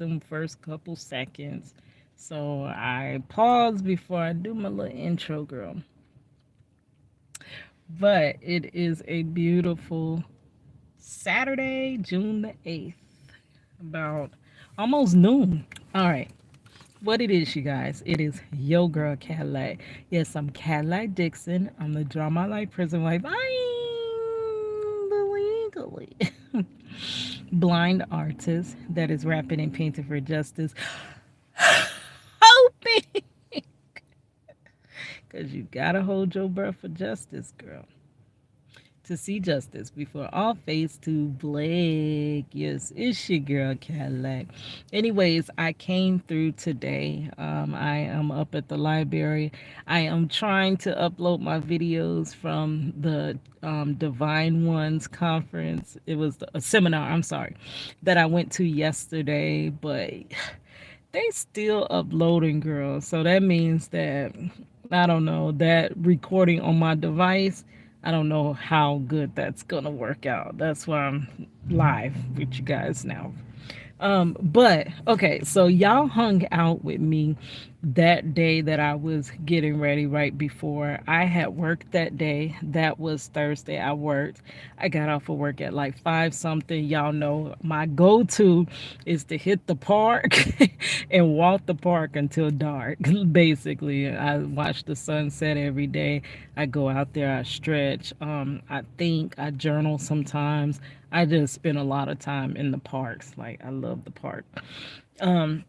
them first couple seconds. So I pause before I do my little intro, girl. But it is a beautiful Saturday, June the 8th, about almost noon. All right. What it is, you guys, it is yo girl Cadillac. Yes, I'm Cadillac Dixon. I'm the drama life prison wife. I'm the legally blind artist that is rapping and painting for justice. Hoping, because you gotta hold your breath for justice, girl. To see justice before all face to Blake. Yes, it's your girl Cadillac. Anyways, I came through today. I am up at the library. I am trying to upload my videos from the Divine Ones conference. It was a seminar, I'm sorry, that I went to yesterday, but they still uploading, girl. So that means that I don't know, that recording on my device, I don't know how good that's gonna work out. That's why I'm live with you guys now. But okay, so y'all hung out with me that day that I was getting ready right before I had worked that day. That was Thursday. I worked. I got off of work at like five something. Y'all know my go to is to hit the park and walk the park until dark. Basically, I watch the sunset every day. I go out there, I stretch. I think, I journal sometimes. I just spend a lot of time in the parks. Like, I love the park. Um,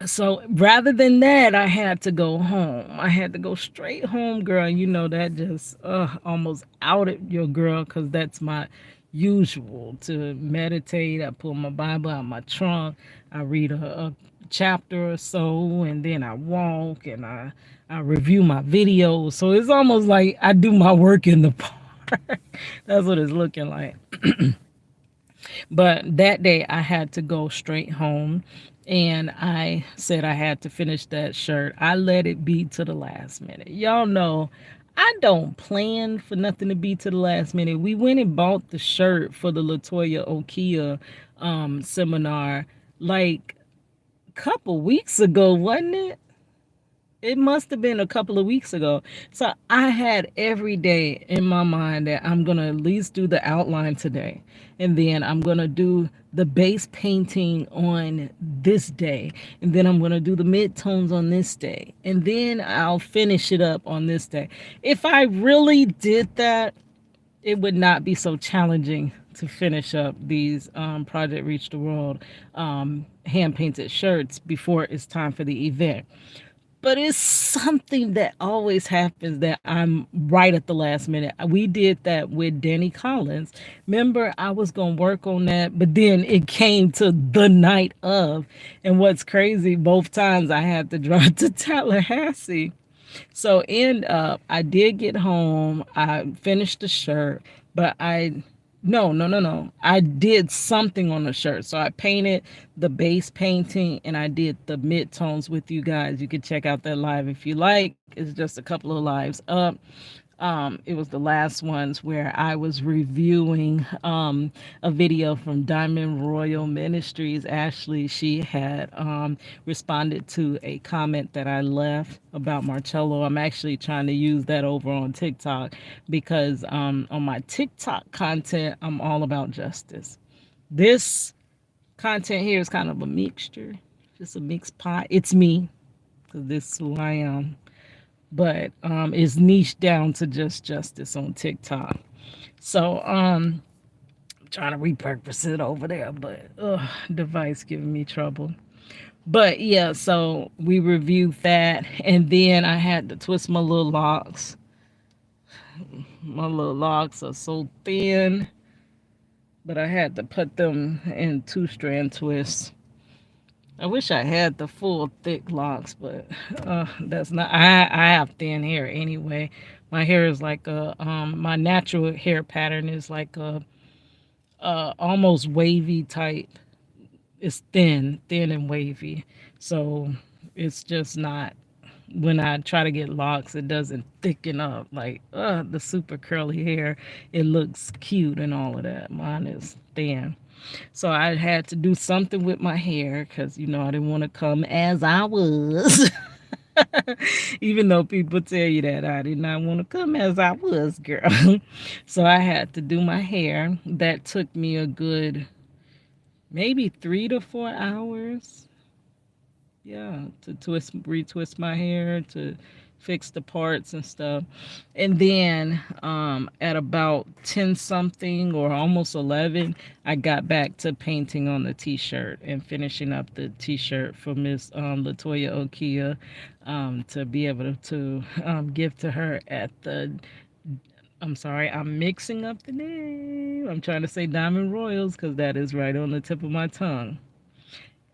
so rather than that, I had to go home. I had to go straight home, girl. You know, that just almost outed your girl, because that's my usual to meditate. I pull my Bible out my trunk. I read a chapter or so, and then I walk and I review my videos. So it's almost like I do my work in the park. That's what it's looking like. But that day I had to go straight home, and I said I had to finish that shirt. I let it be to the last minute. Y'all know I don't plan for nothing to be to the last minute. We went and bought the shirt for the Latoya Okia seminar like a couple weeks ago, wasn't it? It must have been a couple of weeks ago. So I had every day in my mind that I'm going to at least do the outline today. And then I'm going to do the base painting on this day. And then I'm going to do the midtones on this day. And then I'll finish it up on this day. If I really did that, it would not be so challenging to finish up these Project Reach the World hand painted shirts before it's time for the event. But it's something that always happens that I'm right at the last minute. We did that with Danny Collins. Remember, I was going to work on that, but then it came to the night of. And what's crazy, both times I had to drive to Tallahassee. So end up, I did get home. I finished the shirt, but no. I did something on the shirt. So I painted the base painting and I did the midtones with you guys. You can check out that live if you like. It's just a couple of lives up. It was the last ones where I was reviewing a video from Diamond Royal Ministries. Ashley, she had responded to a comment that I left about Marcello. I'm actually trying to use that over on TikTok because on my TikTok content, I'm all about justice. This content here is kind of a mixture, just a mixed pot. It's me, because this is who I am, but it's niched down to just justice on TikTok. So I'm trying to repurpose it over there, but device giving me trouble. But yeah, so we reviewed that, and then I had to twist my little locks. My little locks are so thin, but I had to put them in two-strand twists. I wish I had the full thick locks, but that's not. I have thin hair anyway. My hair is like a my natural hair pattern is like a almost wavy type. It's thin and wavy. So it's just not. When I try to get locks, it doesn't thicken up like the super curly hair. It looks cute and all of that. Mine is thin. So I had to do something with my hair because, I didn't want to come as I was. Even though people tell you that, I did not want to come as I was, girl. So I had to do my hair. That took me a good maybe 3 to 4 hours. Yeah, to retwist my hair, to fix the parts and stuff. And then at about 10 something or almost 11, I got back to painting on the t-shirt and finishing up the t-shirt for Miss Latoya Okia, to be able to give to her at the, I'm sorry, I'm mixing up the name. I'm trying to say Diamond Royals because that is right on the tip of my tongue,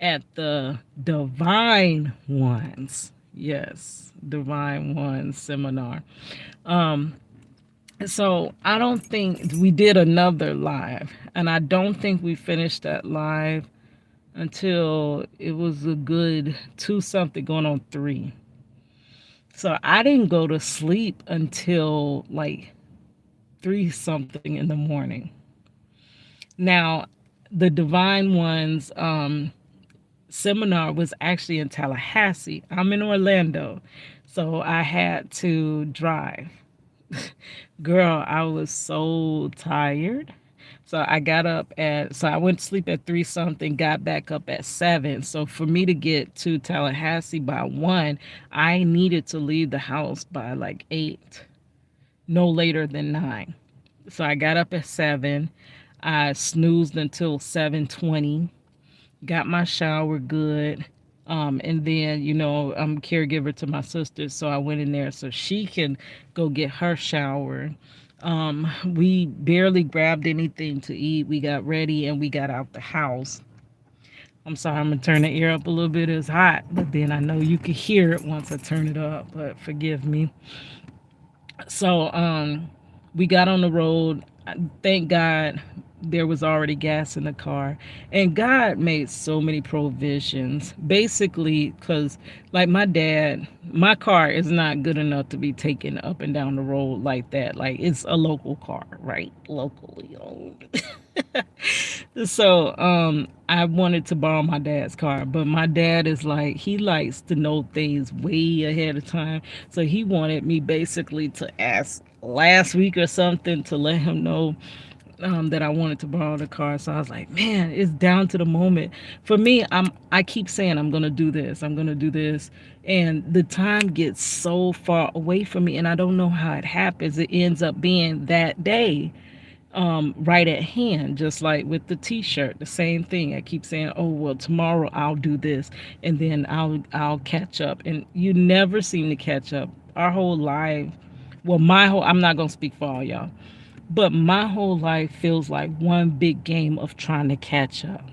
at the Divine Ones. Yes, Divine Ones seminar. Um, so I don't think we did another live, and I don't think we finished that live until it was a good two something going on three. So I didn't go to sleep until like three something in the morning. Now, the Divine Ones seminar was actually in Tallahassee. I'm in Orlando. So I had to drive. Girl, I was so tired. So I got up at, so I went to sleep at three something, got back up at seven. So for me to get to Tallahassee by one, I needed to leave the house by like eight, no later than nine. So I got up at seven. I snoozed until 7:20, got my shower good. And then, I'm a caregiver to my sister, so I went in there so she can go get her shower. We barely grabbed anything to eat. We got ready and we got out the house. I'm sorry, I'm gonna turn the air up a little bit. It's hot, but then I know you can hear it once I turn it up, but forgive me. So we got on the road. Thank God there was already gas in the car, and God made so many provisions basically because, like, my car is not good enough to be taken up and down the road like that. Like, it's a local car, right? Locally owned. So I wanted to borrow my dad's car, but my dad is like, he likes to know things way ahead of time. So he wanted me basically to ask last week or something to let him know that I wanted to borrow the car. So I was like, man, it's down to the moment. For me, I keep saying I'm gonna do this, I'm gonna do this, and the time gets so far away from me, and I don't know how it happens. It ends up being that day, right at hand, just like with the t-shirt, the same thing. I keep saying, oh well, tomorrow I'll do this, and then I'll catch up, and you never seem to catch up. Our whole life, well, I'm not gonna speak for all y'all, but my whole life feels like one big game of trying to catch up,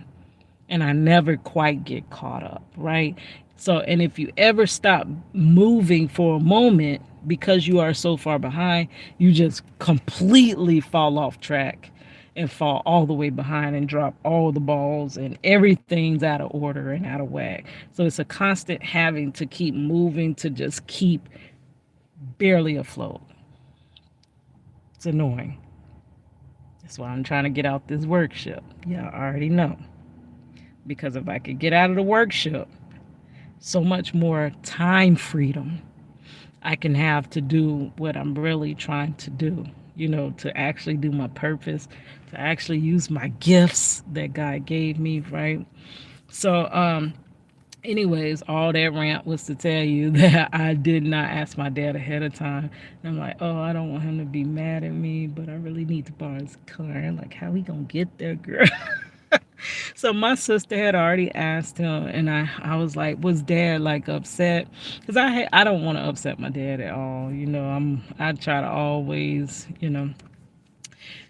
and I never quite get caught up, right? So, and if you ever stop moving for a moment because you are so far behind, you just completely fall off track and fall all the way behind and drop all the balls, and everything's out of order and out of whack. So it's a constant having to keep moving to just keep barely afloat. It's annoying. That's why I'm trying to get out this workshop. Yeah, I already know. Because if I could get out of the workshop, so much more time freedom I can have to do what I'm really trying to do, to actually do my purpose, to actually use my gifts that God gave me, right? So, anyways, all that rant was to tell you that I did not ask my dad ahead of time. I'm like, oh, I don't want him to be mad at me, but I really need to borrow his car. I'm like, how we gonna get there, girl? So my sister had already asked him, and I was like, was dad like upset? Because I don't want to upset my dad at all. I try to always.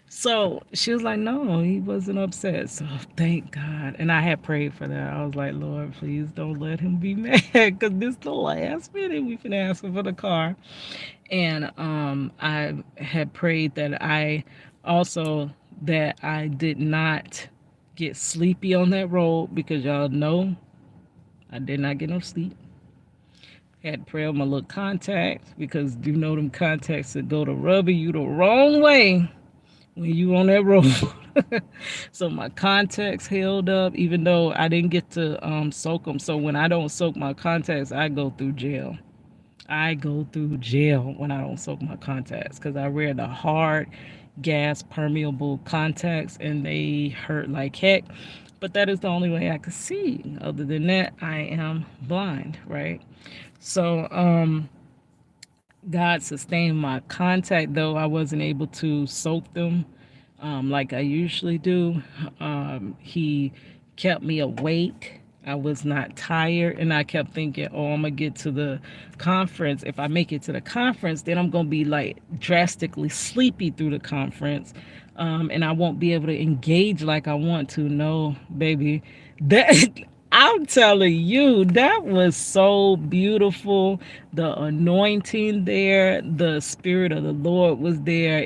So she was like, no, he wasn't upset. So thank God. And I had prayed for that. I was like, Lord, please don't let him be mad, because this the last minute we can ask him for the car. And I had prayed that I did not get sleepy on that road, because y'all know I did not get no sleep. Had to pray on my little contacts, because them contacts that go to rubbing you the wrong way when you on that road. So my contacts held up, even though I didn't get to soak them. So when I don't soak my contacts, I go through jail. I go through jail when I don't soak my contacts because I wear the hard gas permeable contacts and they hurt like heck. But that is the only way I could see. Other than that, I am blind, right? So, God sustained my contact, though I wasn't able to soak them like I usually do. He kept me awake. I was not tired, and I kept thinking, "Oh, I'm gonna get to the conference. If I make it to the conference, then I'm gonna be like drastically sleepy through the conference, and I won't be able to engage like I want to." No, baby, that I'm telling you, that was so beautiful. The anointing there, the spirit of the Lord was there.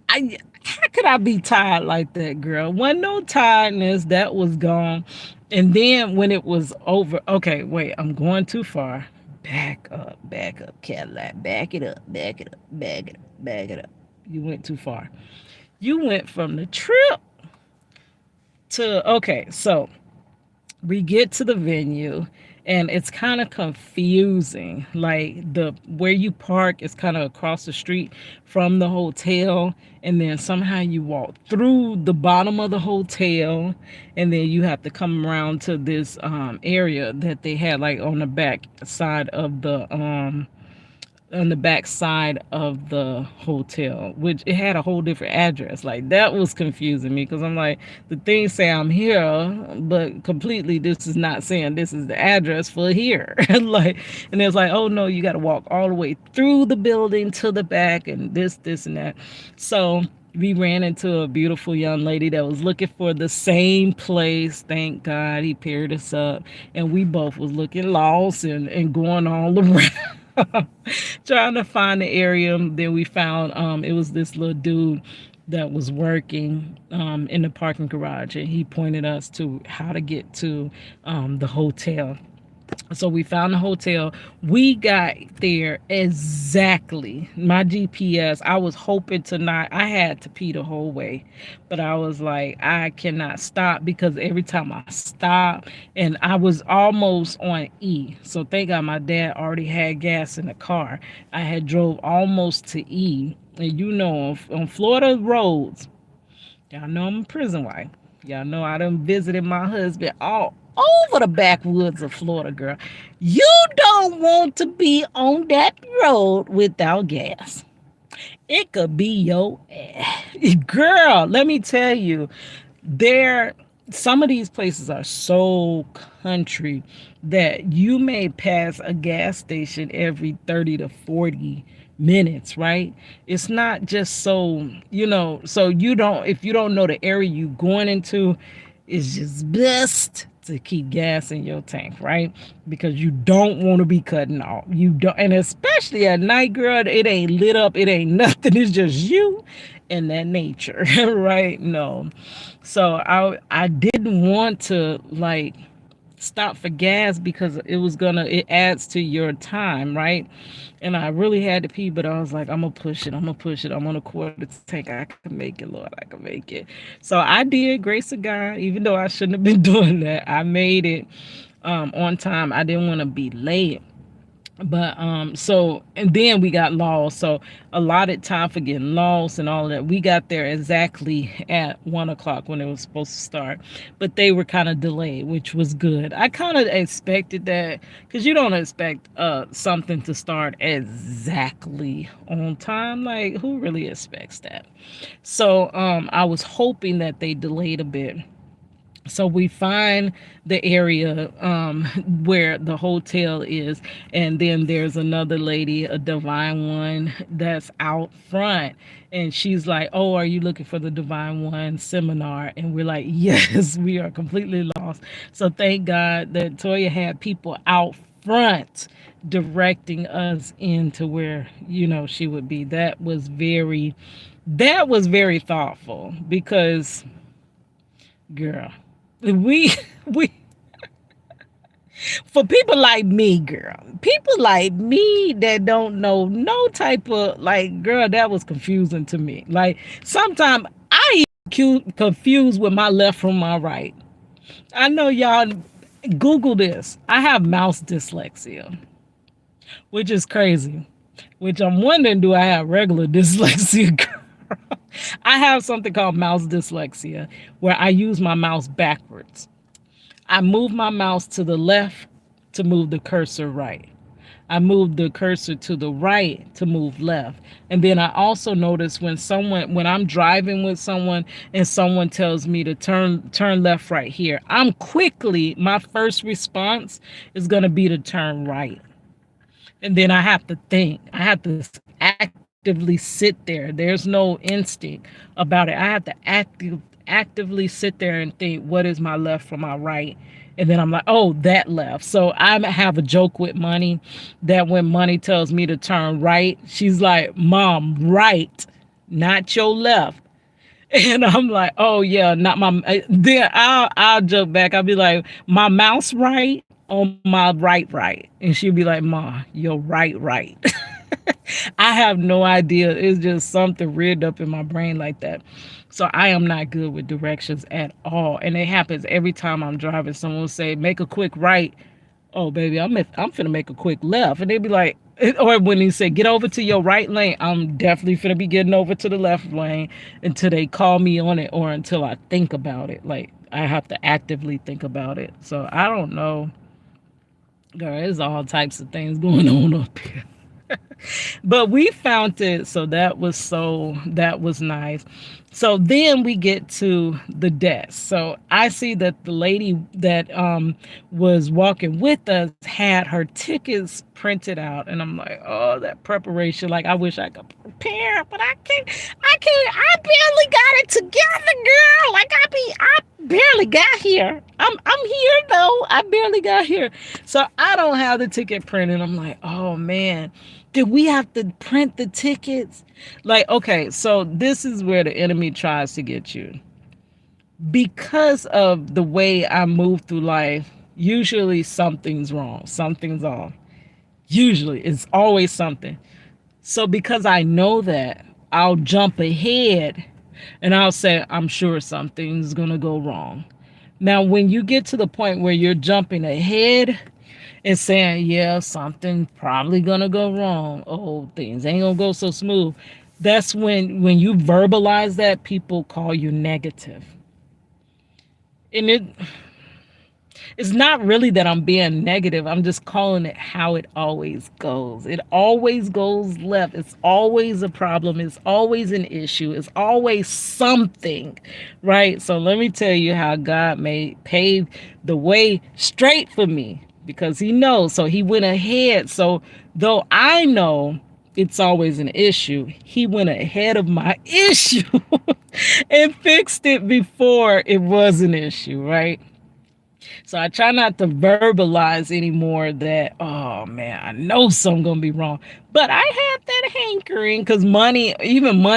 I how could I be tired like that, girl? Wasn't no tiredness. That was gone. And then when it was over, okay, wait, I'm going too far. Back up, Cadillac. Back it up, back it up, back it up, back it up. You went too far. You went from the trip to okay, so we get to the venue and it's kind of confusing, like the where you park is kind of across the street from the hotel, and then somehow you walk through the bottom of the hotel, and then you have to come around to this area that they had like on the back side of the hotel, which it had a whole different address. Like that was confusing me because I'm like, the things say I'm here, but completely this is not saying this is the address for here. Like, and it's like, oh no, you got to walk all the way through the building to the back, and this, and that. So we ran into a beautiful young lady that was looking for the same place. Thank God he paired us up, and we both was looking lost and going all around. Trying to find the area. Then we found it was this little dude that was working in the parking garage, and he pointed us to how to get to the hotel. So we found the hotel. We got there exactly. My GPS, I was hoping to not, I had to pee the whole way. But I was like, I cannot stop because every time I stop, and I was almost on E. So thank God my dad already had gas in the car. I had drove almost to E. And you know, on Florida roads, y'all know I'm a prison wife. Y'all know I done visited my husband all over the backwoods of Florida, girl. You don't want to be on that road without gas. It could be your ass. Girl, let me tell you, there some of these places are so country that you may pass a gas station every 30 to 40 minutes, right? It's not just so, so you don't, if you don't know the area you going into, it's just best to keep gas in your tank, right? Because you don't want to be cutting off. You don't, and especially at night, girl, it ain't lit up, it ain't nothing. It's just you and that nature, right? No. So I didn't want to like stop for gas because it adds to your time, right? And I really had to pee, but I was like, I'm gonna push it, I'm on a quarter tank. I can make it, Lord, I can make it. So I did, grace of God, even though I shouldn't have been doing that. I made it on time. I didn't want to be late. But so and then we got lost, so allotted time for getting lost and all of that. We got there exactly at 1 o'clock when it was supposed to start, but they were kind of delayed, which was good. I kind of expected that because you don't expect something to start exactly on time. Like, who really expects that? So I was hoping that they delayed a bit. So we find the area where the hotel is, and then there's another lady, a divine one, that's out front, and she's like, oh, are you looking for the divine one seminar? And we're like, yes. We are completely lost. So thank God that Toya had people out front directing us into where she would be. That was very thoughtful because, girl, we we for people like me, girl, people like me that don't know no type of, like, girl, that was confusing to me. Like, sometimes I confused with my left from my right. I know y'all Google this. I have mouse dyslexia, which is crazy. Which I'm wondering, do I have regular dyslexia? I have something called mouse dyslexia, where I use my mouse backwards. I move my mouse to the left to move the cursor right. I move the cursor to the right to move left. And then I also notice when I'm driving with someone and someone tells me to turn left right here, my first response is going to be to turn right. And then I have to think. I have to actively sit there. There's no instinct about it. I have to actively sit there and think, what is my left from my right? And then I'm like, oh, that left. So I have a joke with Money that when Money tells me to turn right, she's like, Mom, right, not your left. And I'm like, oh yeah, not my. Then I'll joke back. I'll be like, my mouse right on my right, and she'll be like, Ma, you're right. I have no idea. It's just something reared up in my brain like that. So I am not good with directions at all, and it happens every time I'm driving. Someone will say, make a quick right. Oh baby, I'm finna make a quick left, and they be like, or when he say get over to your right lane, I'm definitely finna be getting over to the left lane until they call me on it or until I think about it. Like I have to actively think about it. So I don't know. Girl, there's all types of things going on up here. But we found it, that was nice. So then we get to the desk. So I see that the lady that was walking with us had her tickets printed out, and I'm like, oh, that preparation. Like I wish I could prepare, but I barely got it together, girl. Like I barely got here. I'm here though. I barely got here. So I don't have the ticket printed. I'm like, oh man, did we have to print the tickets? Like, okay, so this is where the enemy tries to get you. Because of the way I move through life, usually something's wrong, something's off. Usually, it's always something. So because I know that, I'll jump ahead and I'll say, I'm sure something's going to go wrong. Now, when you get to the point where you're jumping ahead and saying, yeah, something probably going to go wrong. Oh, things ain't going to go so smooth. That's when you verbalize that, people call you negative. And it's not really that I'm being negative. I'm just calling it how it always goes. It always goes left. It's always a problem. It's always an issue. It's always something, right? So let me tell you how God made pave the way straight for me because he knows. So he went ahead. So though I know it's always an issue, he went ahead of my issue and fixed it before it was an issue, right? So I try not to verbalize anymore that, oh man, I know something gonna be wrong. But I had that hankering because Money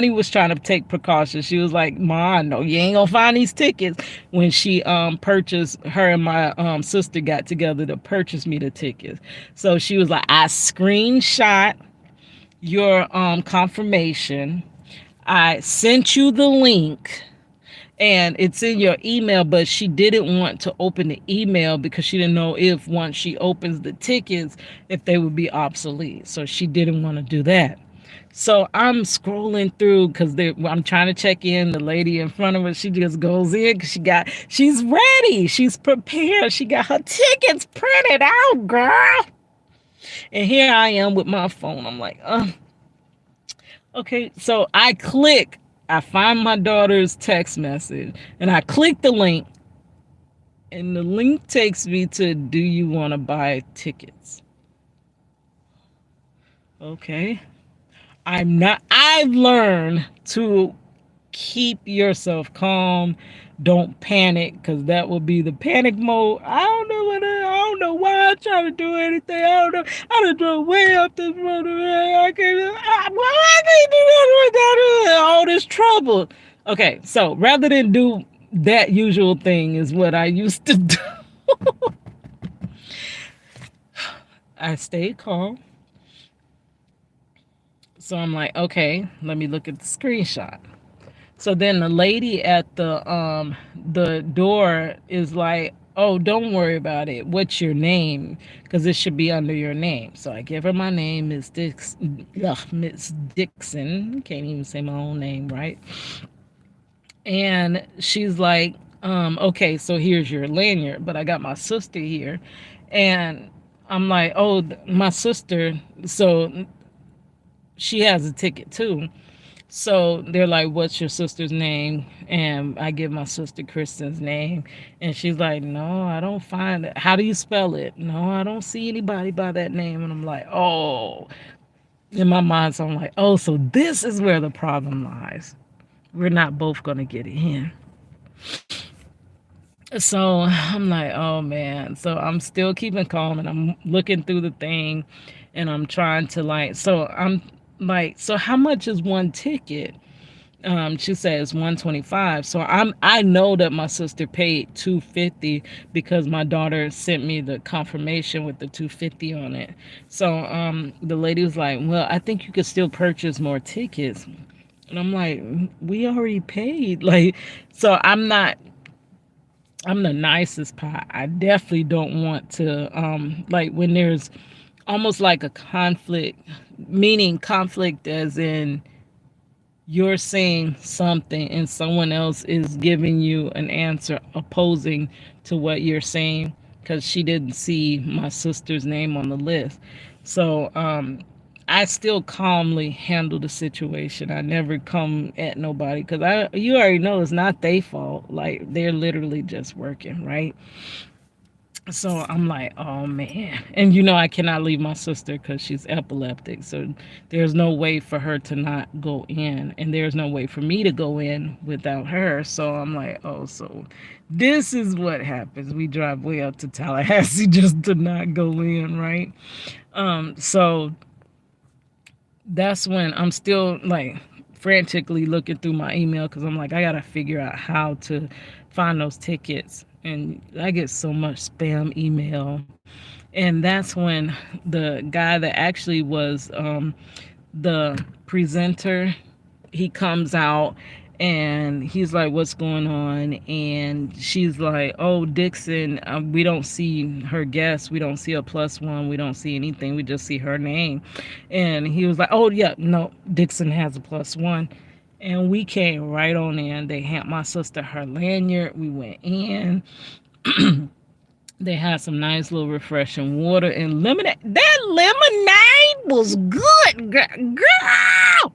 was trying to take precautions. She was like, Ma, I know you ain't gonna find these tickets. When she purchased, her and my sister got together to purchase me the tickets. So she was like, I screenshot your confirmation. I sent you the link and it's in your email, but she didn't want to open the email because she didn't know if once she opens the tickets, if they would be obsolete. So she didn't want to do that. So I'm scrolling through because I'm trying to check in. The lady in front of her, she just goes in because she's ready. She's prepared. She got her tickets printed out, girl. And here I am with my phone. I'm like, okay. So I find my daughter's text message and I click the link, and the link takes me to, do you want to buy tickets? Okay. I've learned to keep yourself calm. Don't panic, because that will be the panic mode. I don't know why I try to do anything. I don't know. I done drove way up this road. I can't do that without all this trouble. Okay, so rather than do that usual thing is what I used to do. I stayed calm. So I'm like, okay, let me look at the screenshot. So then the lady at the door is like, "Oh, don't worry about it. What's your name? Because it should be under your name." So I give her my name, Miss Dixon. Can't even say my own name right. And she's like, "Okay, so here's your lanyard, but I got my sister here," and I'm like, "Oh, my sister." So she has a ticket too. So they're like, "What's your sister's name?" And I give my sister Kristen's name. And she's like, "No, I don't find it. How do you spell it?" "No, I don't see anybody by that name." And I'm like, "Oh." In my mind, so I'm like, "Oh, so this is where the problem lies. We're not both going to get in." So I'm like, "Oh man." So I'm still keeping calm and I'm looking through the thing and I'm trying to like, so I'm like, "So how much is one ticket?" She says 125. So I know that my sister paid 250 because my daughter sent me the confirmation with the 250 on it. So the lady was like, "Well, I think you could still purchase more tickets." And I'm like, "We already paid." Like, so I'm the nicest pie. I definitely don't want to like when there's almost like a conflict, meaning conflict as in you're saying something and someone else is giving you an answer opposing to what you're saying because she didn't see my sister's name on the list. So I still calmly handle the situation. I never come at nobody because I you already know it's not their fault. Like they're literally just working, right? So I'm like, "Oh man." And I cannot leave my sister because she's epileptic. So there's no way for her to not go in. And there's no way for me to go in without her. So I'm like, "Oh, so this is what happens. We drive way up to Tallahassee just to not go in, right?" So that's when I'm still like frantically looking through my email because I'm like, I gotta figure out how to find those tickets. And I get so much spam email. And that's when the guy that actually was the presenter, he comes out and he's like, "What's going on?" And she's like, "Oh, Dixon, we don't see her guest. We don't see a +1. We don't see anything. We just see her name." And he was like, "Oh yeah, no, Dixon has a +1." And we came right on in. They had my sister her lanyard. We went in. They had some nice little refreshing water and lemonade. That lemonade was good, girl.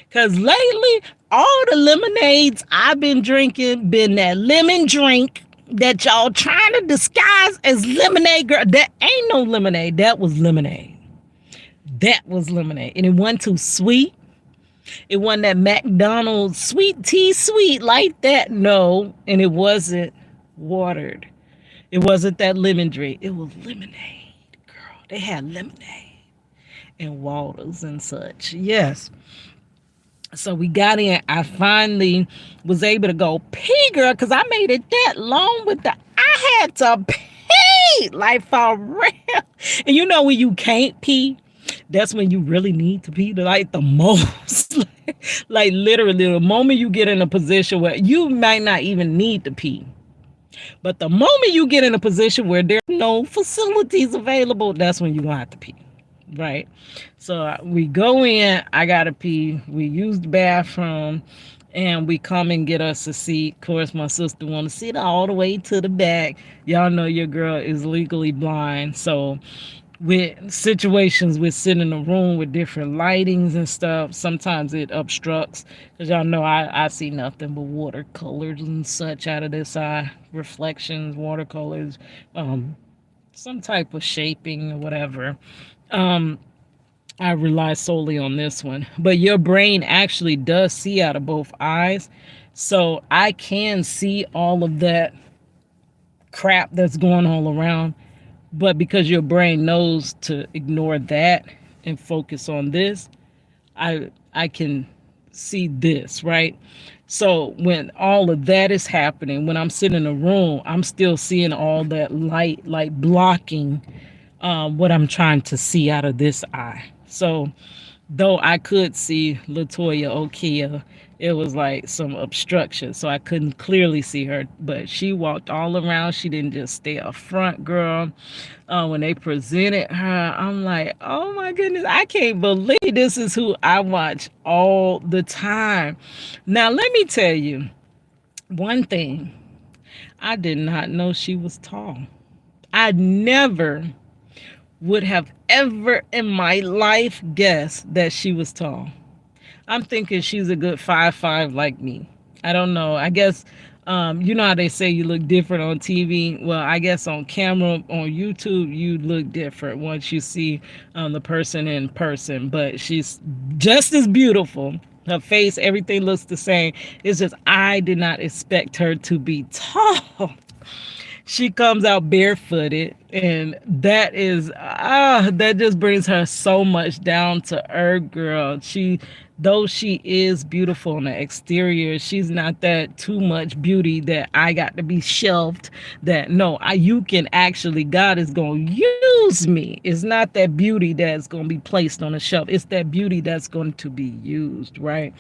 Cause lately, all the lemonades I've been drinking been that lemon drink that y'all trying to disguise as lemonade, girl. That ain't no lemonade. That was lemonade. That was lemonade, and it wasn't too sweet. It wasn't that McDonald's sweet tea sweet like that. No, and it wasn't watered. It wasn't that lemon drink. It was lemonade, girl. They had lemonade and waters and such. Yes. So we got in. I finally was able to go pee, girl, because I made it that long with the. I had to pee, like for real. And when you can't pee, that's when you really need to pee, like the most. Like literally, the moment you get in a position where you might not even need to pee. But the moment you get in a position where there's no facilities available, that's when you're going to have to pee. Right? So we go in, I got to pee. We use the bathroom and we come and get us a seat. Of course, my sister want to sit all the way to the back. Y'all know your girl is legally blind. So with situations with sitting in a room with different lightings and stuff, sometimes it obstructs because y'all know I see nothing but watercolors and such out of this eye, reflections, watercolors, some type of shaping or whatever. um I rely solely on this one, but your brain actually does see out of both eyes, so I can see all of that crap that's going all around. But because your brain knows to ignore that and focus on this, I can see this, right? So when all of that is happening, when I'm sitting in a room, I'm still seeing all that light, like blocking what I'm trying to see out of this eye. So though I could see Latoya Okia it was like some obstruction, so I couldn't clearly see her. But she walked all around. She didn't just stay up front, girl. When they presented her, I'm like, oh my goodness, I can't believe this is who I watch all the time. Now, let me tell you one thing. I did not know she was tall. I never would have ever in my life guessed that she was tall. I'm thinking she's a good 5'5" like me. I don't know. I guess you know how they say you look different on TV. Well, I guess on camera on YouTube you look different once you see the person in person. But she's just as beautiful. Her face, everything looks the same. It's just I did not expect her to be tall. She comes out barefooted, and that just brings her so much down to earth, girl. Though she is beautiful on the exterior, she's not that too much beauty that I got to be shelved. That no, you can actually, God is going to use me. It's not that beauty that's going to be placed on a shelf. It's that beauty that's going to be used, right?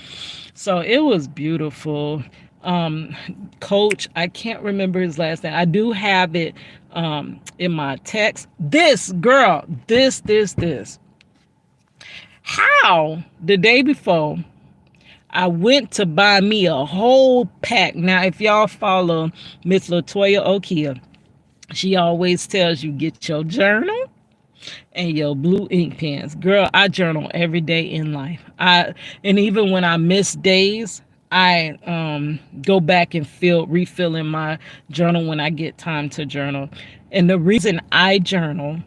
So it was beautiful. um Coach, I can't remember his last name. I do have it in my text. This girl, this how the day before I went to buy me a whole pack. Now if y'all follow Miss Latoya Okia, she always tells you get your journal and your blue ink pens. Girl, I journal every day in life. And even when I miss days, I go back and refill in my journal when I get time to journal. And the reason I journal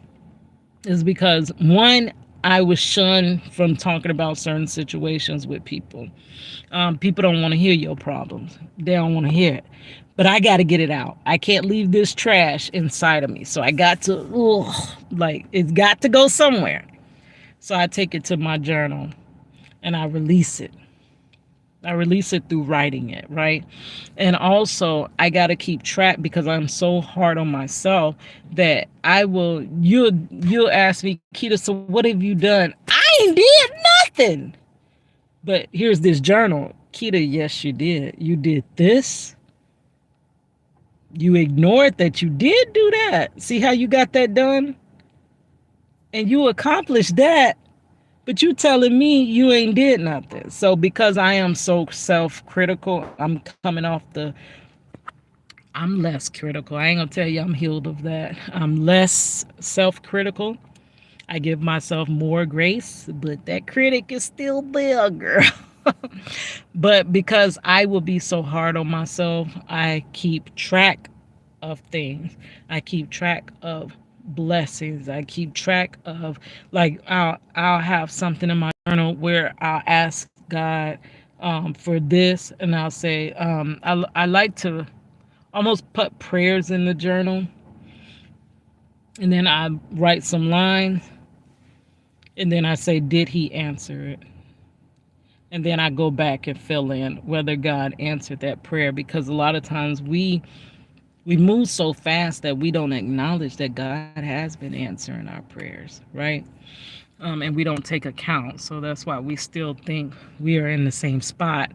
is because one, I was shunned from talking about certain situations with people. People don't want to hear your problems. They don't want to hear it. But I got to get it out. I can't leave this trash inside of me. So I got to, it's got to go somewhere. So I take it to my journal and I release it. I release it through writing it, right? And also, I got to keep track because I'm so hard on myself that you'll ask me, Keita, so what have you done? I ain't did nothing. But here's this journal. Keita, yes, you did. You did this. You ignored that you did do that. See how you got that done? And you accomplished that. But you telling me you ain't did nothing. So because I am so self-critical, I'm less critical. I ain't gonna tell you I'm healed of that. I'm less self-critical. I give myself more grace, but that critic is still there, girl. But because I will be so hard on myself, I keep track of things. I keep track of blessings. I keep track of, like, I'll have something in my journal where I'll ask God for this, and I'll say I like to almost put prayers in the journal, and then I write some lines, and then I say, did He answer it? And then I go back and fill in whether God answered that prayer, because a lot of times we move so fast that we don't acknowledge that God has been answering our prayers, right? And we don't take account. So that's why we still think we are in the same spot,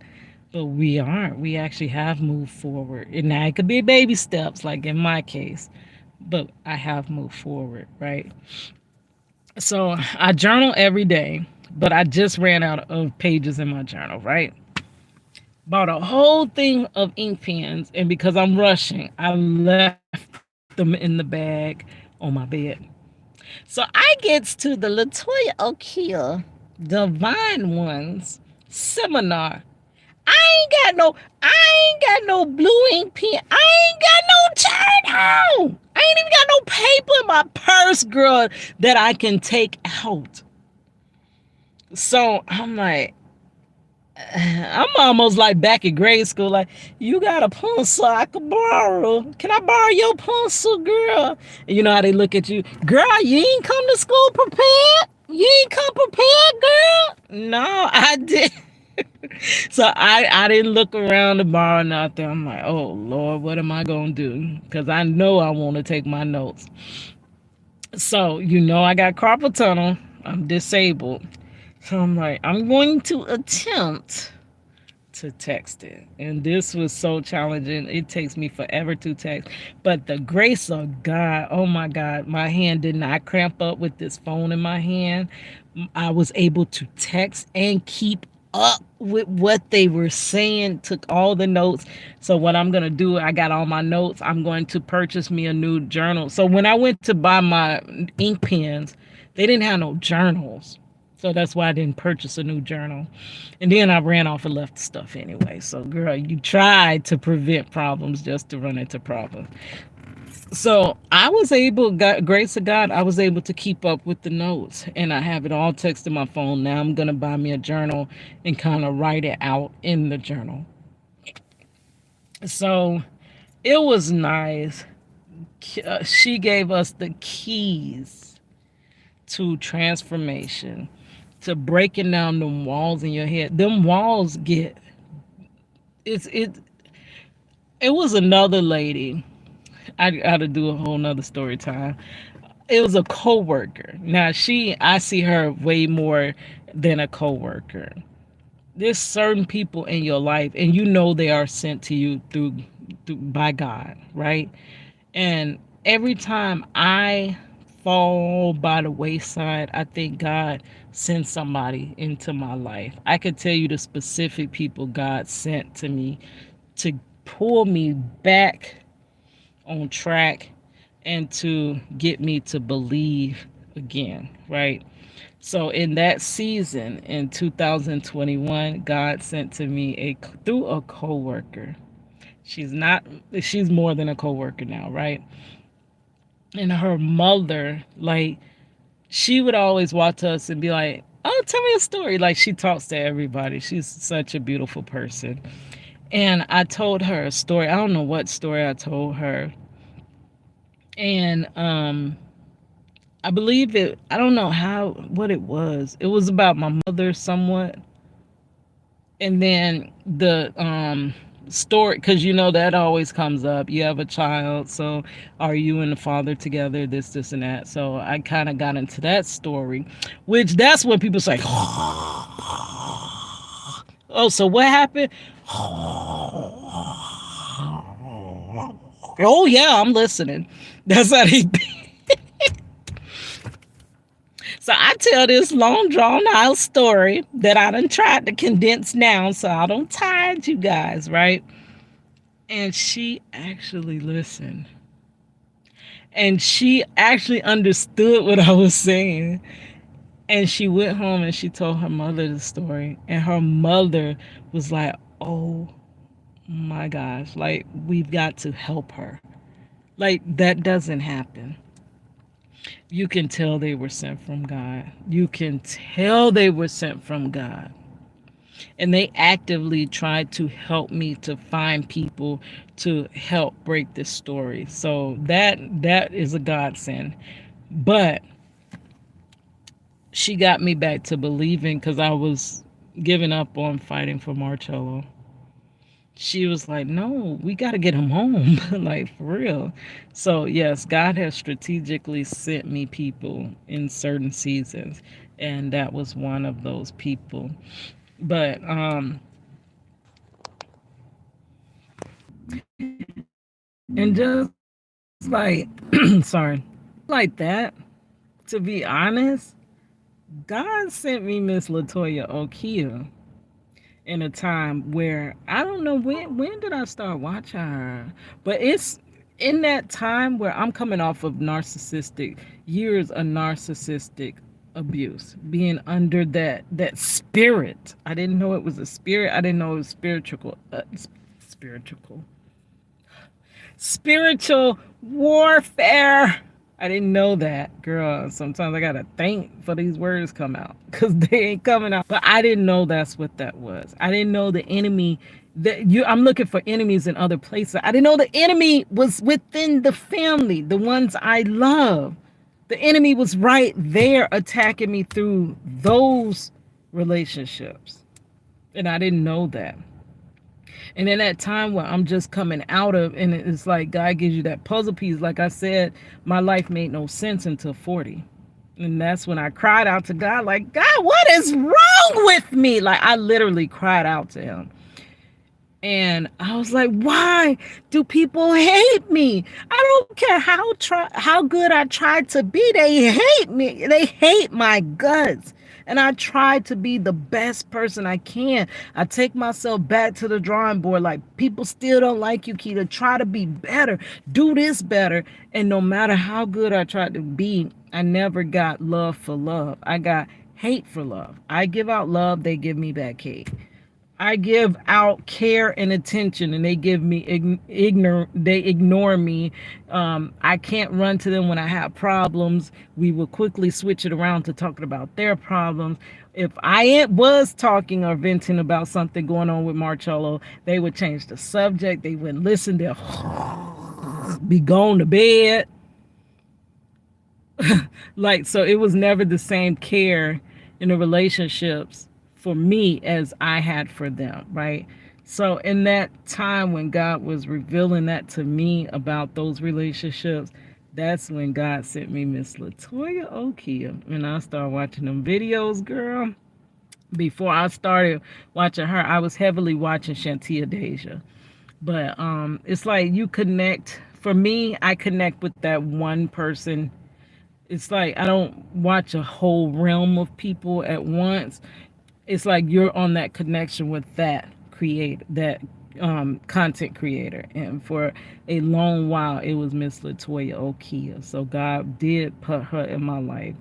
but we aren't. We actually have moved forward. And now it could be baby steps, like in my case, but I have moved forward, right? So I journal every day, but I just ran out of pages in my journal, right? Bought a whole thing of ink pens, and because I'm rushing, I left them in the bag on my bed. So I gets to the Latoya Okia Divine Ones seminar. I ain't got no blue ink pen. I ain't got no journal. I ain't even got no paper in my purse, girl, that I can take out. So I'm like, I'm almost like back in grade school. Like, you got a pencil I could borrow. Can I borrow your pencil, girl? And you know how they look at you, girl. You ain't come to school prepared. You ain't come prepared, girl. No, I did. So I didn't look around to borrow nothing. I'm like, oh Lord, what am I gonna do? Because I know I want to take my notes. So I got carpal tunnel. I'm disabled. So I'm like, I'm going to attempt to text it. And this was so challenging. It takes me forever to text. But the grace of God, oh my God, my hand did not cramp up with this phone in my hand. I was able to text and keep up with what they were saying, took all the notes. So what I'm going to do, I got all my notes. I'm going to purchase me a new journal. So when I went to buy my ink pens, they didn't have no journals. So that's why I didn't purchase a new journal. And then I ran off and left the stuff anyway. So, girl, you tried to prevent problems just to run into problems. So I was able, God, grace of God, I was able to keep up with the notes, and I have it all texted my phone. Now I'm going to buy me a journal and kind of write it out in the journal. So it was nice. She gave us the keys to transformation, to breaking down them walls in your head. Them walls get it's it was another lady. I gotta do a whole nother story time. It was a coworker. Now I see her way more than a coworker. There's certain people in your life, and you know they are sent to you through by God, right? And every time I fall by the wayside, I think God sends somebody into my life. I could tell you the specific people God sent to me to pull me back on track and to get me to believe again, right? So in that season in 2021, God sent to me through a coworker. She's not she's more than a coworker now, right? And her mother, like, she would always watch us and be like, "Oh, tell me a story." Like, she talks to everybody. She's such a beautiful person. And I told her a story. I don't know what story I told her. And I believe it, I don't know what it was. It was about my mother somewhat. And then the story, because you know that always comes up. You have a child, so are you and the father together, this and that. So I kind of got into that story, which that's when people say, oh, so what happened? Oh yeah, I'm listening. That's how they So I tell this long drawn out story that I done tried to condense down so I don't tire you guys, right? And she actually listened. And she actually understood what I was saying. And she went home and she told her mother the story. And her mother was like, oh my gosh, like, we've got to help her. Like, that doesn't happen. You can tell they were sent from God. You can tell they were sent from God. And they actively tried to help me to find people to help break this story. So that is a godsend. But she got me back to believing because I was giving up on fighting for Marcello. She was like, no, we got to get him home. Like, for real. So yes, God has strategically sent me people in certain seasons, and that was one of those people. But and just like sorry, like that, to be honest, God sent me Miss Latoya Okia in a time where I don't know when did I start watching her, but it's in that time where I'm coming off of narcissistic years of narcissistic abuse, being under that spirit. I didn't know it was a spirit. I didn't know it was spiritual spiritual warfare. I didn't know that, girl. Sometimes I gotta think for these words come out because they ain't coming out. But I didn't know that's what that was. I didn't know the enemy that you. I'm looking for enemies in other places. I didn't know the enemy was within the family, the ones I love. The enemy was right there attacking me through those relationships, and I didn't know that. And in that time where I'm just coming out of, and it's like God gives you that puzzle piece. Like I said, my life made no sense until 40. And that's when I cried out to God, like, God, what is wrong with me? Like, I literally cried out to him. And I was like, why do people hate me? I don't care how good I tried to be. They hate me. They hate my guts. And I try to be the best person I can. I take myself back to the drawing board. Like, people still don't like you, Keita. Try to be better. Do this better. And no matter how good I tried to be, I never got love for love. I got hate for love. I give out love, they give me back hate. I give out care and attention, and they give me ignore. They ignore me. I can't run to them when I have problems. We will quickly switch it around to talking about their problems. If I was talking or venting about something going on with Marcello, they would change the subject. They wouldn't listen. They'll be gone to bed. Like, so it was never the same care in the relationships for me as I had for them, right? So in that time when God was revealing that to me about those relationships, that's when God sent me Miss Latoya Okia. And I started watching them videos, girl. Before I started watching her, I was heavily watching Shantia Deja. But it's like you connect. For me, I connect with that one person. It's like I don't watch a whole realm of people at once. It's like you're on that connection with that content creator. And for a long while it was Miss Latoya Okia. So God did put her in my life.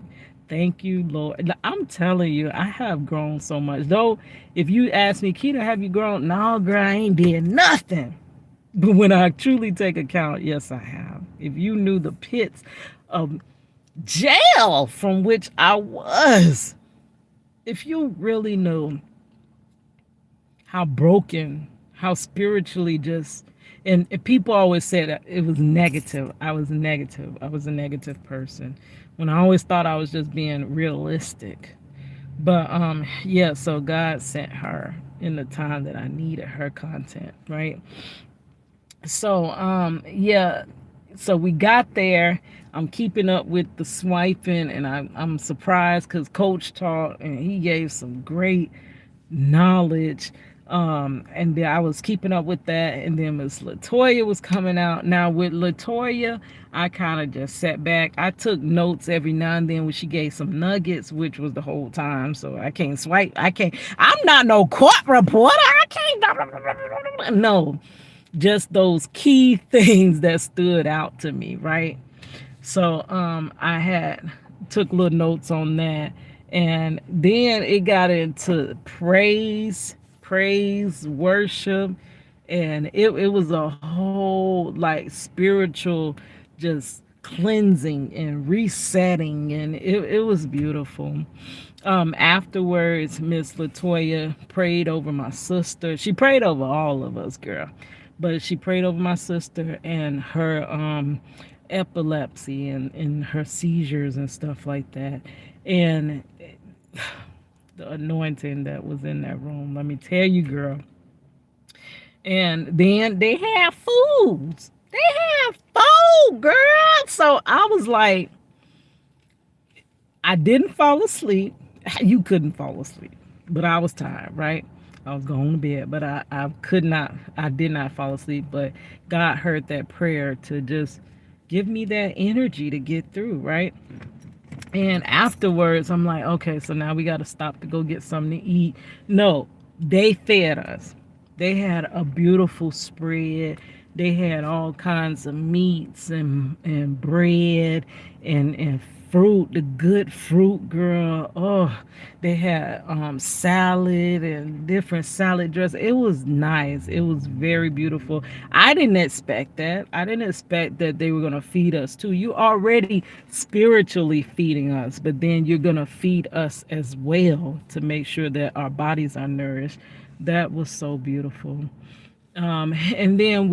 Thank you, Lord. I'm telling you, I have grown so much. Though, if you ask me, Keita, have you grown? No, girl, I ain't did nothing. But when I truly take account, yes, I have. If you knew the pits of jail from which I was, if you really knew how broken, how spiritually just, and people always said that it was negative. I was negative. I was a negative person. When I always thought I was just being realistic. But yeah, so God sent her in the time that I needed her content, right? So yeah, so we got there. I'm keeping up with the swiping, and I'm surprised because Coach taught and he gave some great knowledge. And then I was keeping up with that, and then Miss Latoya was coming out. Now with Latoya, I kind of just sat back. I took notes every now and then when she gave some nuggets, which was the whole time. So I can't swipe. I can't. I'm not no court reporter. I can't. No, just those key things that stood out to me, right? So I had took little notes on that, and then it got into praise, worship, and it was a whole like spiritual just cleansing and resetting, and it was beautiful. Afterwards, Miss Latoya prayed over my sister. She prayed over all of us, girl, but she prayed over my sister and her epilepsy and her seizures and stuff like that. And the anointing that was in that room, let me tell you, girl. And then they have foods. They have food, girl. So I was like, I didn't fall asleep. You couldn't fall asleep, but I was tired, right? I was going to bed, but I could not, I did not fall asleep. But God heard that prayer to just give me that energy to get through, right? And afterwards, I'm like, okay, so now we got to stop to go get something to eat. No, they fed us. They had a beautiful spread. They had all kinds of meats and bread and fruit, the good fruit, girl. Oh, they had salad and different salad dressings. It was nice. It was very beautiful. I didn't expect that. I didn't expect that they were going to feed us too. You already spiritually feeding us, but then you're going to feed us as well to make sure that our bodies are nourished. That was so beautiful. And then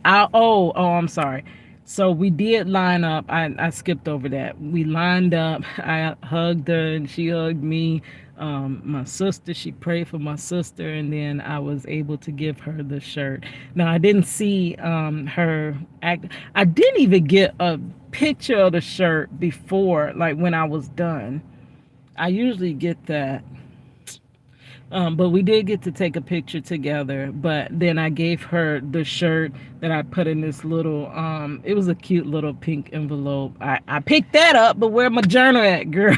I'm sorry. So we did line up. I skipped over that. We lined up. I hugged her and she hugged me. My sister, she prayed for my sister, and then I was able to give her the shirt. Now I didn't see her act. I didn't even get a picture of the shirt before, like when I was done. I usually get that. But we did get to take a picture together. But then I gave her the shirt that I put in this little, it was a cute little pink envelope. I picked that up, but where my journal at, girl?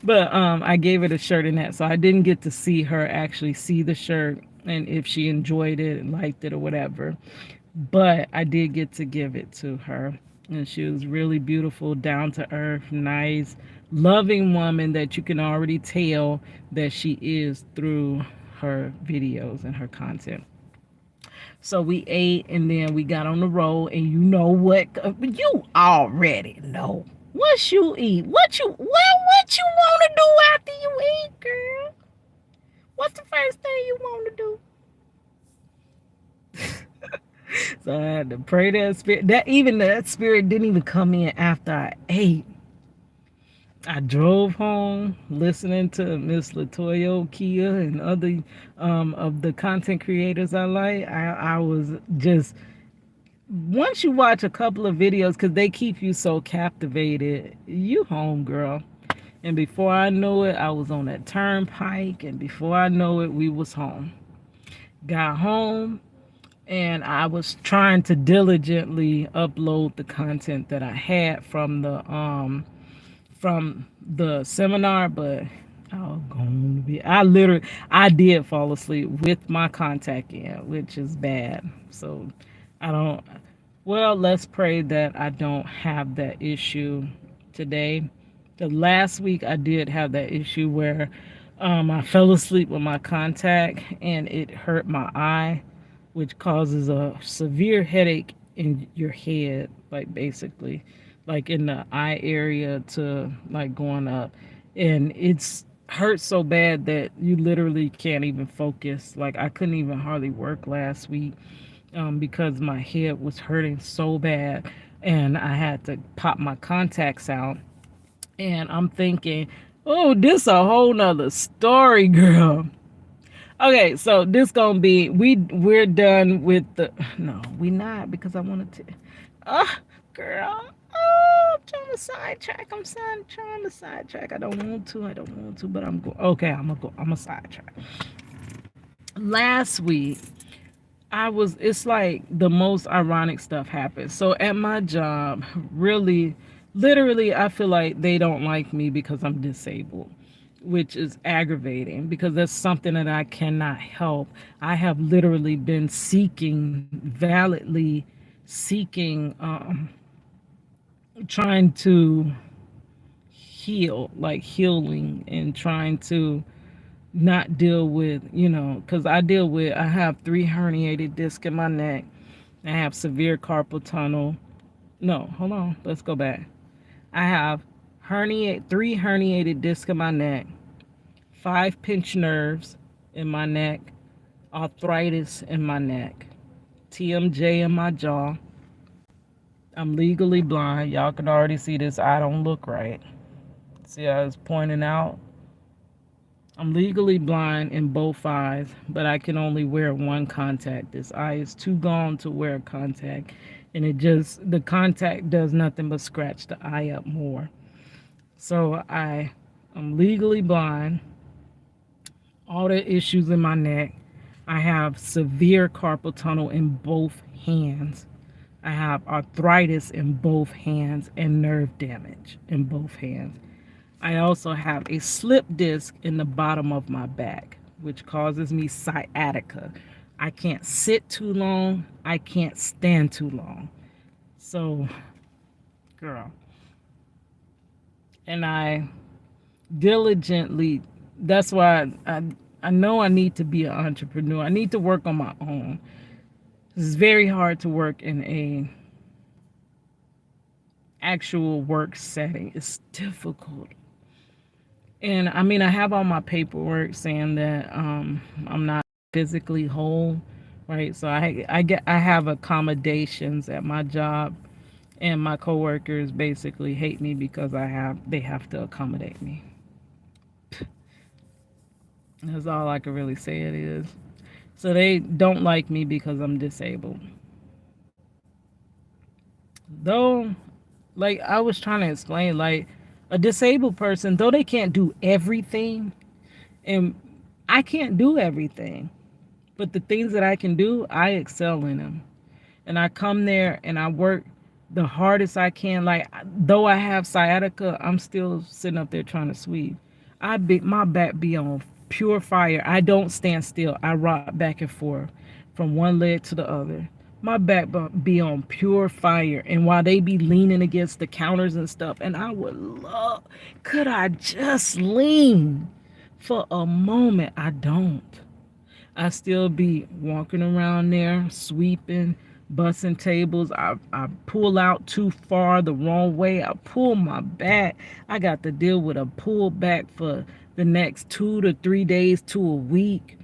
But I gave her the shirt in that. So I didn't get to see her actually see the shirt and if she enjoyed it and liked it or whatever. But I did get to give it to her. And she was really beautiful, down to earth, nice, loving woman that you can already tell that she is through her videos and her content. So we ate and then we got on the road, and you know what? You already know. What you eat? What you want to do after you eat, girl? What's the first thing you want to do? So I had to pray that spirit. That spirit didn't even come in after I ate. I drove home listening to Miss Latoya Kia and other of the content creators I like. I was just, once you watch a couple of videos, because they keep you so captivated, you home, girl. And before I know it, I was on that turnpike, and before I know it, we was home. Got home, and I was trying to diligently upload the content that I had from the seminar, but I did fall asleep with my contact in, which is bad. So I don't. Well, let's pray that I don't have that issue today. The last week I did have that issue where I fell asleep with my contact and it hurt my eye, which causes a severe headache in your head, like basically, like in the eye area to like going up. And it's hurts so bad that you literally can't even focus. Like I couldn't even hardly work last week because my head was hurting so bad and I had to pop my contacts out. And I'm thinking, oh, this a whole nother story, girl. Okay, so this gonna be we're done with the no, we not because I wanted to girl. Oh, I'm trying to sidetrack. Trying to sidetrack. I don't want to, but I'm going okay, I'm a sidetrack. Last week it's like the most ironic stuff happened. So at my job, really, literally, I feel like they don't like me because I'm disabled, which is aggravating because that's something that I cannot help. I have literally been validly seeking, trying to heal, like healing and trying to not deal with, because I have 3 herniated discs in my neck. I have severe carpal tunnel. No, hold on. Let's go back. I have 3 herniated discs in my neck, 5 pinched nerves in my neck, arthritis in my neck, TMJ in my jaw. I'm legally blind. Y'all can already see this. I don't look right. See, I was pointing out. I'm legally blind in both eyes, but I can only wear one contact. This eye is too gone to wear a contact, and the contact does nothing but scratch the eye up more. So I'm legally blind, all the issues in my neck. I have severe carpal tunnel in both hands. I have arthritis in both hands and nerve damage in both hands. I also have a slip disc in the bottom of my back, which causes me sciatica. I can't sit too long. I can't stand too long. So, girl. And I diligently, that's why I know I need to be an entrepreneur. I need to work on my own. It's very hard to work in a actual work setting. It's difficult. And I mean, I have all my paperwork saying that I'm not physically whole, right? So I have accommodations at my job, and my coworkers basically hate me because they have to accommodate me. That's all I can really say it is. So they don't like me because I'm disabled. Though, like I was trying to explain, like a disabled person, though they can't do everything, And I can't do everything, but the things that I can do, I excel in them. And I come there and I work the hardest I can. Like, though I have sciatica, I'm still sitting up there trying to sweep. My back be on pure fire. I don't stand still. I rock back and forth from one leg to the other. My back be on pure fire, and while they be leaning against the counters and stuff, and I would love, could I just lean for a moment? I don't. I still be walking around there, sweeping, bussing tables. I pull out too far the wrong way. I pull my back. I got to deal with a pull back for the next 2 to 3 days to a week.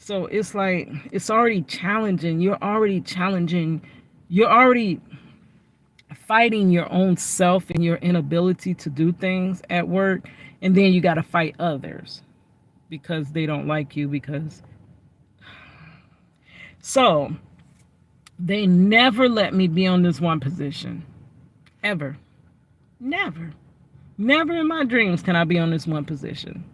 So it's like, it's already challenging. You're already fighting your own self and your inability to do things at work. And then you got to fight others because they don't like you. So they never let me be on this one position. Ever. Never. Never in my dreams can I be on this one position.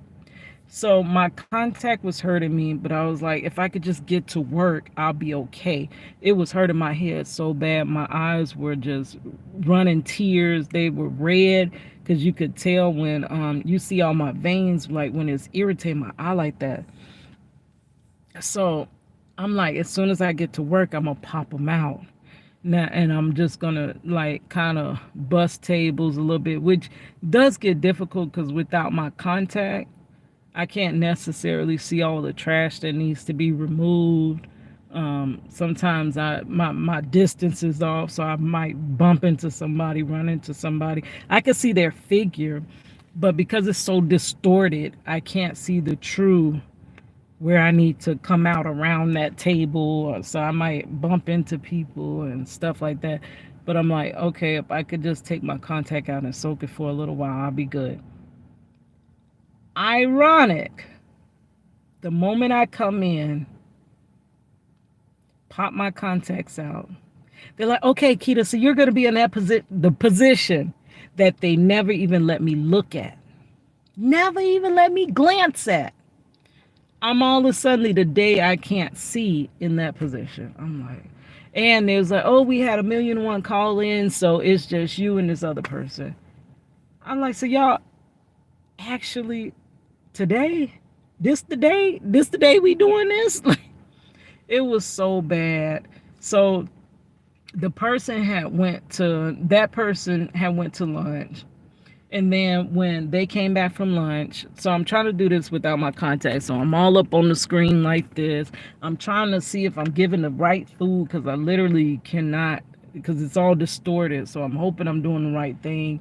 So my contact was hurting me, but I was like, if I could just get to work, I'll be okay. It was hurting my head so bad. My eyes were just running tears. They were red because you could tell when you see all my veins, like when it's irritating my eye like that. So I'm like, as soon as I get to work, I'm gonna pop them out. Now, and I'm just gonna like kind of bust tables a little bit, which does get difficult because without my contact, I can't necessarily see all the trash that needs to be removed. Sometimes my distance is off, so I might bump into somebody, run into somebody. I can see their figure, but because it's so distorted, I can't see the true where I need to come out around that table. So I might bump into people and stuff like that. But I'm like, okay, if I could just take my contact out and soak it for a little while, I'll be good. Ironic. The moment I come in, pop my contacts out. They're like, okay, Keita, so you're going to be in the position that they never even let me look at, never even let me glance at. I'm all of a sudden the day I can't see in that position. I'm like, and there's like, oh, we had 1,000,001 call in, so it's just you and this other person. I'm like, so y'all actually today, this the day we doing this? Like, it was so bad. So that person had went to lunch. And then when they came back from lunch, so I'm trying to do this without my contact. So I'm all up on the screen like this. I'm trying to see if I'm giving the right food because I literally cannot, because it's all distorted. So I'm hoping I'm doing the right thing.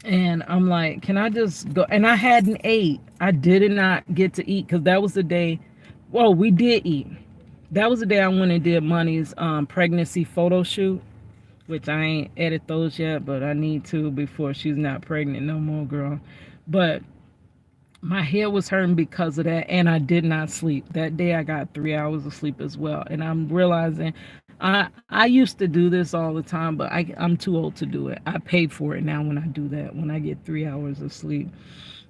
And I'm like, can I just go? And I hadn't ate. I did not get to eat because that was the day. Well, we did eat. That was the day I went and did Money's pregnancy photo shoot, which I ain't edit those yet, but I need to before she's not pregnant no more, girl. But my head was hurting because of that, and I did not sleep. That day I got 3 hours of sleep as well. And I'm realizing I used to do this all the time, but I'm too old to do it. I pay for it now when I do that. When I get 3 hours of sleep,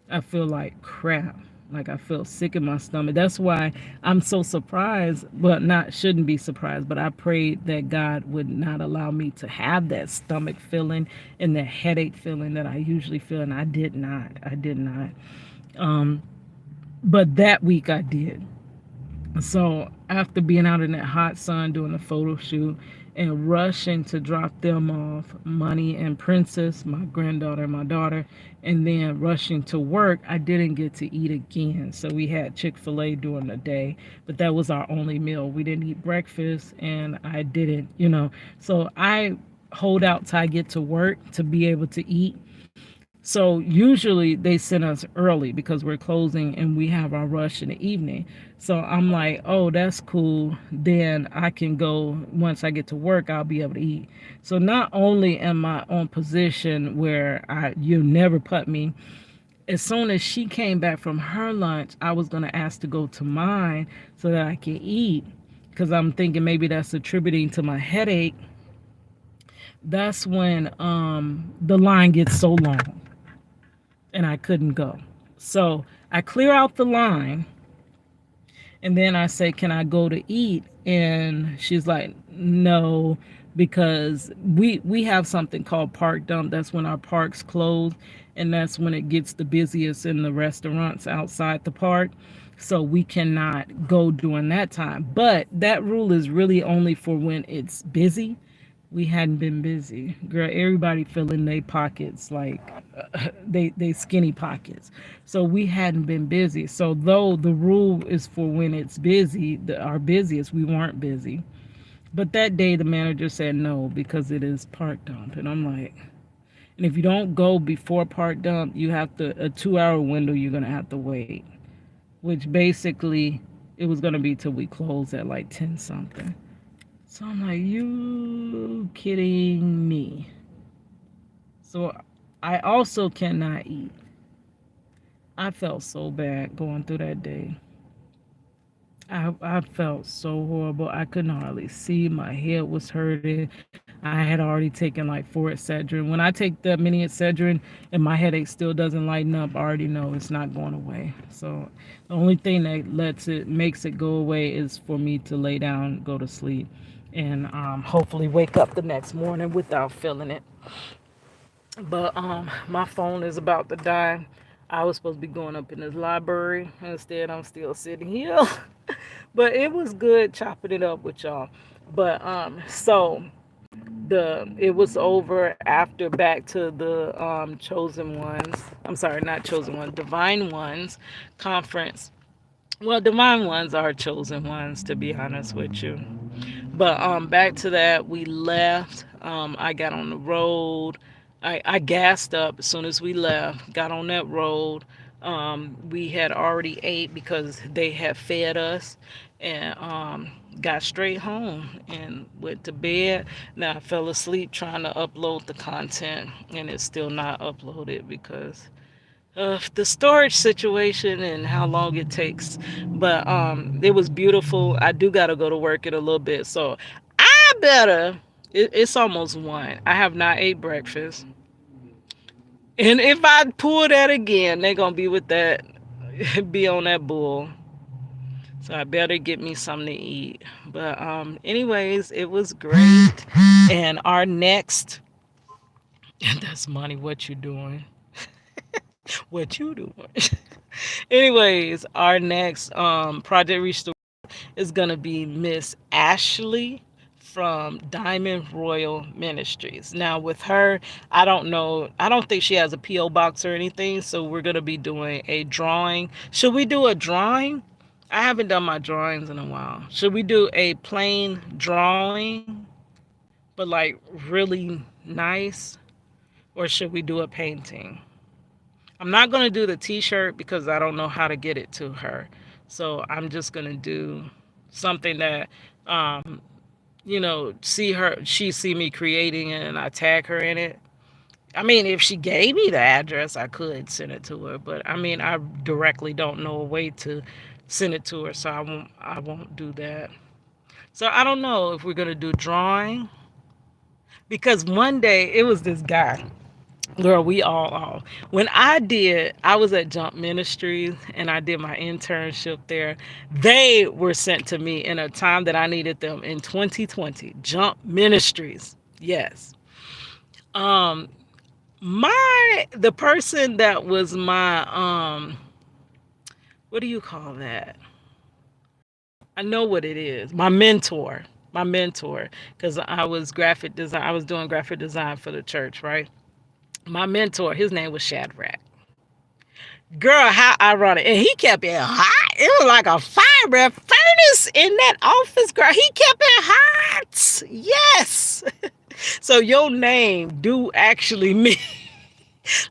I feel like crap. Like I feel sick in my stomach. That's why I'm so surprised, but not shouldn't be surprised. But I prayed that God would not allow me to have that stomach feeling and the headache feeling that I usually feel, and I did not. I did not. Um, but that week I did. So after being out in that hot sun doing a photo shoot and rushing to drop them off, Money and Princess, my granddaughter and my daughter, and then rushing to work, I didn't get to eat again. So we had Chick-fil-A during the day, but that was our only meal. We didn't eat breakfast, and I didn't. So I hold out till I get to work to be able to eat. So usually they send us early because we're closing and we have our rush in the evening. So I'm like, oh, that's cool. Then I can go, once I get to work, I'll be able to eat. So not only am I on position where you never put me, as soon as she came back from her lunch, I was going to ask to go to mine so that I can eat, because I'm thinking maybe that's attributing to my headache. That's when the line gets so long and I couldn't go. So I clear out the line, and then I say, "Can I go to eat?" And she's like, "No, because we have something called park dump. That's when our parks close, and that's when it gets the busiest in the restaurants outside the park. So we cannot go during that time. But that rule is really only for when it's busy. We hadn't been busy, girl. Everybody filling their pockets like they skinny pockets. So we hadn't been busy. So though the rule is for when it's busy, our busiest, we weren't busy. But that day the manager said no because it is park dump, and I'm like, and if you don't go before park dump, you have to a 2 hour window. You're gonna have to wait, which basically it was gonna be till we close at like 10 something. So I'm like, you kidding me? So I also cannot eat. I felt so bad going through that day. I felt so horrible. I couldn't hardly see. My head was hurting. I had already taken like 4 Excedrin. When I take that many Excedrin and my headache still doesn't lighten up, I already know it's not going away. So the only thing that makes it go away is for me to lay down, go to sleep, and hopefully wake up the next morning without feeling it. But my phone is about to die. I was supposed to be going up in this library. Instead, I'm still sitting here. But it was good chopping it up with y'all. But so the it was over after back to the chosen ones. I'm sorry, not chosen ones, divine ones conference. Well, divine ones are chosen ones, to be honest with you. But back to that, we left. I got on the road. I gassed up as soon as we left. Got on that road. We had already ate because they had fed us, and got straight home and went to bed. Now I fell asleep trying to upload the content, and it's still not uploaded because of the storage situation and how long it takes. But it was beautiful. I do got to go to work in a little bit, so I better. It's almost 1. I have not ate breakfast, and if I pull that again, they're gonna be with that, be on that bull. So I better get me something to eat. But anyways, it was great. And our next, and that's money. What you doing? What you doing? Anyways, our next project restore is gonna be Miss Ashley from Diamond Royal Ministries. Now with her, I don't know, I don't think she has a PO box or anything, so we're gonna be doing a drawing. Should we do a drawing? I haven't done my drawings in a while. Should we do a plain drawing, but like really nice, or should we do a painting? I'm not going to do the t-shirt because I don't know how to get it to her. So I'm just going to do something that, um, she see me creating it and I tag her in it. I mean, if she gave me the address, I could send it to her. But I mean, I directly don't know a way to send it to her. So I won't do that. So I don't know if we're going to do drawing, because one day it was this guy. Girl, we all. When I was at Jump Ministries and I did my internship there. They were sent to me in a time that I needed them in 2020. Jump Ministries. Yes. Um, the person that was my, what do you call that? I know what it is. My mentor, because I was doing graphic design for the church, right? My mentor, his name was Shadrach. Girl, how ironic. And he kept it hot. It was like a fire furnace in that office, girl. He kept it hot. Yes. So your name do actually mean,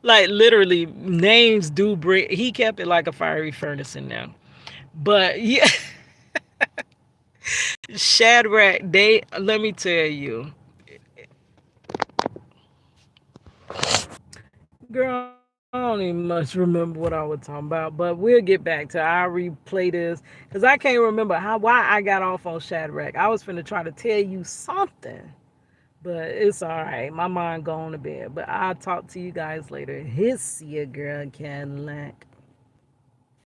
like literally, names do bring, he kept it like a fiery furnace in there. But yeah, Shadrach, let me tell you, girl, I don't even much remember what I was talking about, but we'll get back to it. I'll replay this because I can't remember why I got off on Shadrach. I was finna try to tell you something, but it's all right. My mind going to bed. But I'll talk to you guys later. His see a girl Cadillac.